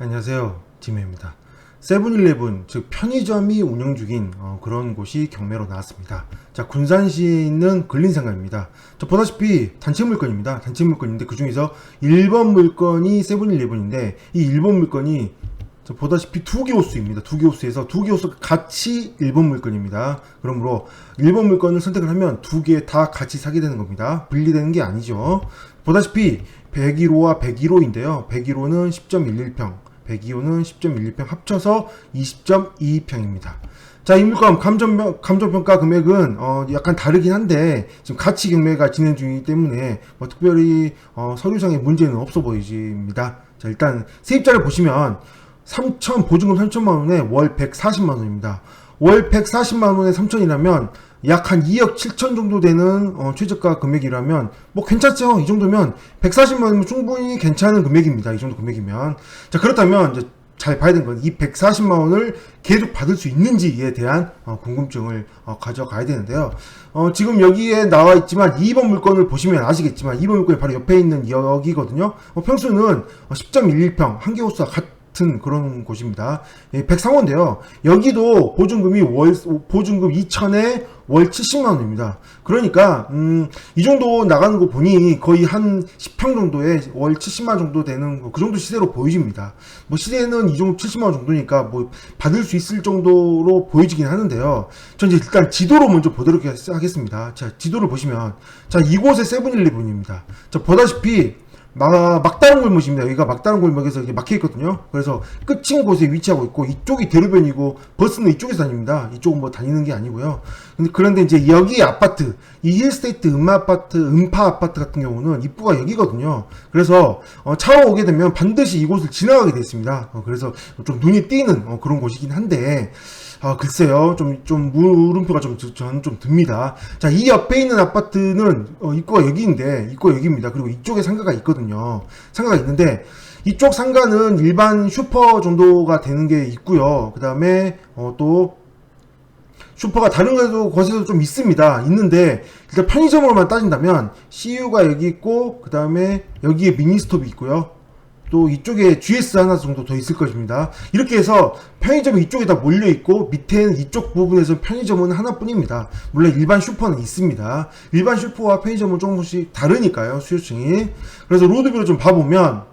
안녕하세요, 지메입니다. 세븐일레븐, 즉 편의점이 운영 중인 그런 곳이 경매로 나왔습니다. 자, 군산시에 있는 근린상가입니다. 자, 보다시피 단체 물건입니다. 단체 물건인데 그 중에서 1번 물건이 세븐일레븐인데 이 1번 물건이 보다시피 두 개 호수입니다. 두 개 호수에서 두 개 호수가 같이 1번 물건입니다. 그러므로 1번 물건을 선택을 하면 두 개 다 같이 사게 되는 겁니다. 분리되는 게 아니죠. 보다시피 101호와 101호인데요. 101호는 10.11평, 102호는 10.11평 합쳐서 20.22평입니다. 자, 이 물건 감정평가 금액은 약간 다르긴 한데 지금 같이 경매가 진행 중이기 때문에 특별히 서류상의 문제는 없어 보이집니다. 자, 일단 세입자를 보시면 보증금 3천만원에 월 140만원입니다. 월 140만원에 3천이라면 약 한 2억 7천 정도 되는 최저가 금액이라면 뭐 괜찮죠. 이 정도면 140만원이면 충분히 괜찮은 금액입니다. 이 정도 금액이면. 자, 그렇다면 이제 잘 봐야 되는 건 이 140만원을 계속 받을 수 있는지에 대한 궁금증을 가져가야 되는데요. 지금 여기에 나와 있지만 2번 물건을 보시면 아시겠지만 2번 물건이 바로 옆에 있는 여기거든요. 평수는 10.11평, 한 개 호수와 같은 그런 곳입니다. 103호인데요. 여기도 보증금 2천에 월 70만원입니다. 그러니까 이 정도 나가는 거 보니 거의 한 10평 정도에 월 70만원 정도 되는 그 정도 시세로 보여집니다. 뭐 시세는 이 정도 70만원 정도니까 뭐 받을 수 있을 정도로 보여지긴 하는데요. 전 이제 일단 지도로 먼저 보도록 하겠습니다. 자, 지도를 보시면 자, 이곳에 세븐일레븐입니다. 자, 보다시피 막다른 골목입니다. 여기가 막다른 골목에서 이렇게 막혀 있거든요. 그래서 끝인 곳에 위치하고 있고 이쪽이 대로변이고 버스는 이쪽에서 다닙니다. 이쪽은 뭐 다니는 게 아니고요. 그런데 이제 여기 아파트, 이 힐스테이트 음파 아파트 같은 경우는 입구가 여기거든요. 그래서 차로 오게 되면 반드시 이곳을 지나가게 되어 있습니다. 그래서 좀 눈이 띄는 그런 곳이긴 한데 글쎄요. 좀 물음표가 저는 좀 듭니다. 자, 이 옆에 있는 아파트는, 입구가 여기인데, 입구가 여기입니다. 그리고 이쪽에 상가가 있거든요. 상가가 있는데, 이쪽 상가는 일반 슈퍼 정도가 되는 게 있고요. 그 다음에, 또, 슈퍼가 다른 곳에도 좀 있습니다. 있는데, 일단 편의점으로만 따진다면, CU가 여기 있고, 그 다음에 여기에 미니스톱이 있고요. 또 이쪽에 GS 하나 정도 더 있을 것입니다. 이렇게 해서 편의점이 이쪽에 다 몰려있고 밑에는 이쪽 부분에서 편의점은 하나뿐입니다. 물론 일반 슈퍼는 있습니다. 일반 슈퍼와 편의점은 조금씩 다르니까요. 수요층이. 그래서 로드뷰를 좀 봐보면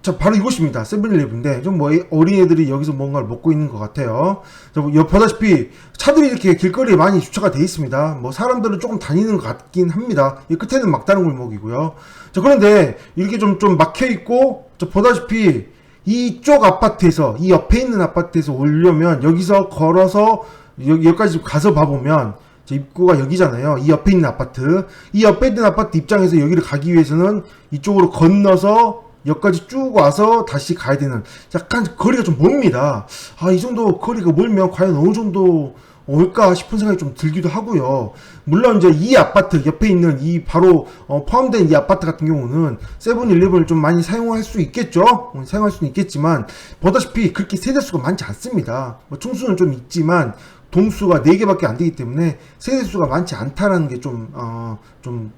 자, 바로 이곳입니다. 세븐일레븐인데 좀 뭐 어린애들이 여기서 뭔가를 먹고 있는 것 같아요. 보다시피 차들이 이렇게 길거리에 많이 주차가 되어 있습니다. 뭐 사람들은 조금 다니는 것 같긴 합니다. 이 끝에는 막다른 골목이고요. 자, 그런데 이렇게 좀 막혀 있고 보다시피 이쪽 아파트에서 이 옆에 있는 아파트에서 오려면 여기서 걸어서 여기까지 가서 봐보면 입구가 여기잖아요. 이 옆에 있는 아파트. 이 옆에 있는 아파트 입장에서 여기를 가기 위해서는 이쪽으로 건너서 여기까지 쭉 와서 다시 가야 되는 약간 거리가 좀 멉니다. 이 정도 거리가 멀면 과연 어느 정도 올까 싶은 생각이 좀 들기도 하고요. 물론 이제 이 아파트 옆에 있는 이 바로 포함된 이 아파트 같은 경우는 세븐일레븐을 좀 많이 사용할 수 있겠죠. 사용할 수는 있겠지만 보다시피 그렇게 세대수가 많지 않습니다. 뭐 총수는 좀 있지만 동수가 4개밖에 안 되기 때문에 세대수가 많지 않다라는 게 좀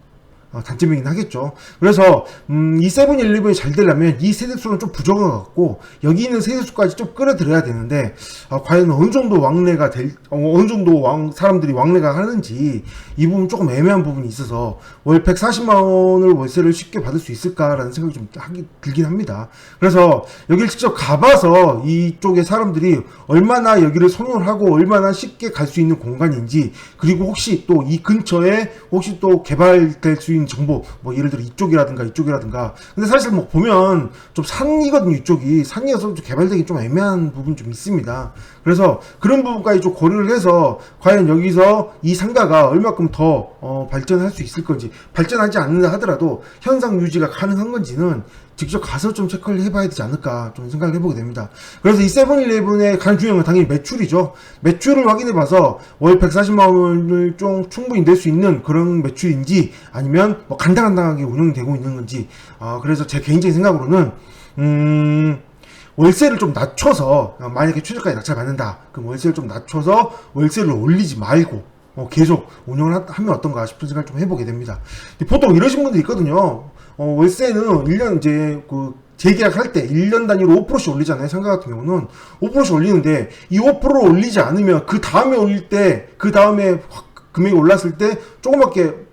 단점이긴 하겠죠. 그래서 이 세븐일레븐이 잘 되려면 이 세대수는 좀 부족한 것 같고 여기 있는 세대수까지 좀 끌어들여야 되는데 과연 어느 정도 어느 정도 사람들이 왕래가 하는지 이 부분 조금 애매한 부분이 있어서 월 140만원을 월세를 쉽게 받을 수 있을까라는 생각이 좀 들긴 합니다. 그래서 여기를 직접 가봐서 이쪽에 사람들이 얼마나 여기를 선호를 하고 얼마나 쉽게 갈 수 있는 공간인지, 그리고 혹시 또 이 근처에 혹시 또 개발될 수 있는 정보, 뭐 예를 들어 이쪽이라든가. 근데 사실 뭐 보면 좀 산이거든요. 이쪽이 산이어서 좀 개발되기 좀 애매한 부분이 좀 있습니다. 그래서 그런 부분까지 좀 고려를 해서 과연 여기서 이 상가가 얼마큼 더 발전할 수 있을 건지, 발전하지 않는다 하더라도 현상 유지가 가능한 건지는 직접 가서 좀 체크를 해봐야 되지 않을까 좀 생각을 해보게 됩니다. 그래서 이 세븐일레븐의 가장 중요한 건 당연히 매출이죠. 매출을 확인해봐서 월 140만원을 좀 충분히 낼 수 있는 그런 매출인지 아니면 뭐 간당간당하게 운영이 되고 있는 건지. 그래서 제 개인적인 생각으로는 월세를 좀 낮춰서, 만약에 최저가에 낙찰 받는다 그럼 월세를 좀 낮춰서 월세를 올리지 말고 계속 운영을 하면 어떤가 싶은 생각을 좀 해보게 됩니다. 보통 이러신 분들이 있거든요. 월세는 1년 이제 재계약할 때 1년 단위로 5%씩 올리잖아요. 상가 같은 경우는 5%씩 올리는데 이 5%를 올리지 않으면 그 다음에 올릴 때, 그 다음에 금액이 올랐을 때 조그맣게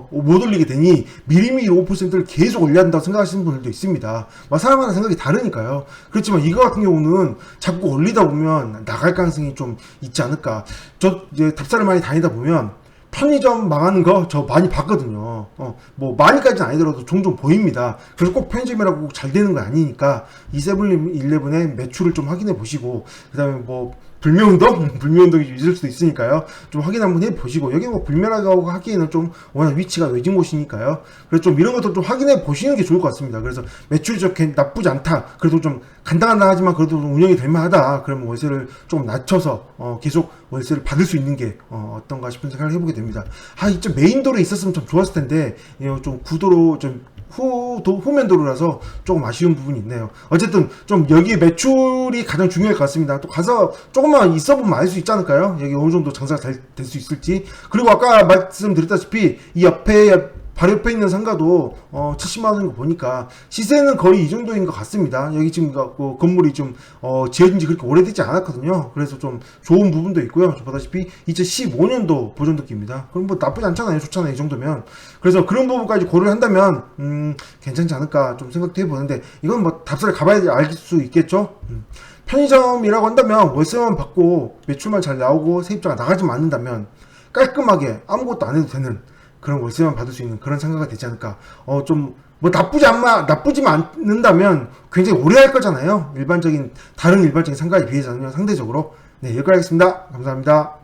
못 올리게 되니 미리미리 5%를 계속 올려야 한다고 생각하시는 분들도 있습니다. 사람마다 생각이 다르니까요. 그렇지만 이거 같은 경우는 자꾸 올리다 보면 나갈 가능성이 좀 있지 않을까. 저 이제 답사를 많이 다니다 보면 편의점 망하는 거 저 많이 봤거든요. 뭐 많이까지는 아니더라도 종종 보입니다. 그래서 꼭 편의점이라고 꼭 잘 되는 거 아니니까 이 세븐일레븐의 매출을 좀 확인해 보시고, 그 다음에 뭐 불매운동? 불매운동이 있을 수도 있으니까요. 좀 확인 한번 해보시고, 여기 뭐 불매라고 하기에는 좀 워낙 위치가 외진 곳이니까요. 그래서 좀 이런 것도 좀 확인해 보시는 게 좋을 것 같습니다. 그래서 매출이 좀 나쁘지 않다. 그래도 좀 간당간당하지만 그래도 운영이 될 만하다. 그러면 월세를 좀 낮춰서 계속 월세를 받을 수 있는 게 어떤가 싶은 생각을 해보게 됩니다. 이쪽 메인도로에 있었으면 좀 좋았을 텐데, 좀 구도로 좀 후면도로라서 조금 아쉬운 부분이 있네요. 어쨌든 좀 여기 매출이 가장 중요할 것 같습니다. 또 가서 조금만 있어보면 알 수 있지 않을까요? 여기 어느 정도 장사가 될 수 있을지. 그리고 아까 말씀드렸다시피 이 바로 옆에 있는 상가도 70만 원인 거 보니까 시세는 거의 이 정도인 것 같습니다. 여기 지금 건물이 좀 지어진 지 그렇게 오래되지 않았거든요. 그래서 좀 좋은 부분도 있고요. 저 보다시피 2015년도 보존도끼입니다. 그럼 뭐 나쁘지 않잖아요. 좋잖아요. 이 정도면. 그래서 그런 부분까지 고려를 한다면 괜찮지 않을까 좀 생각도 해보는데, 이건 뭐 답사를 가봐야 알 수 있겠죠. 편의점이라고 한다면 월세만 받고 매출만 잘 나오고 세입자가 나가지만 않는다면 깔끔하게 아무것도 안 해도 되는 그런 월세만 받을 수 있는 그런 상가가 되지 않을까. 좀 뭐 나쁘지만 않는다면 굉장히 오래 할 거잖아요. 다른 일반적인 상가에 비해서는 상대적으로. 네, 여기까지 하겠습니다. 감사합니다.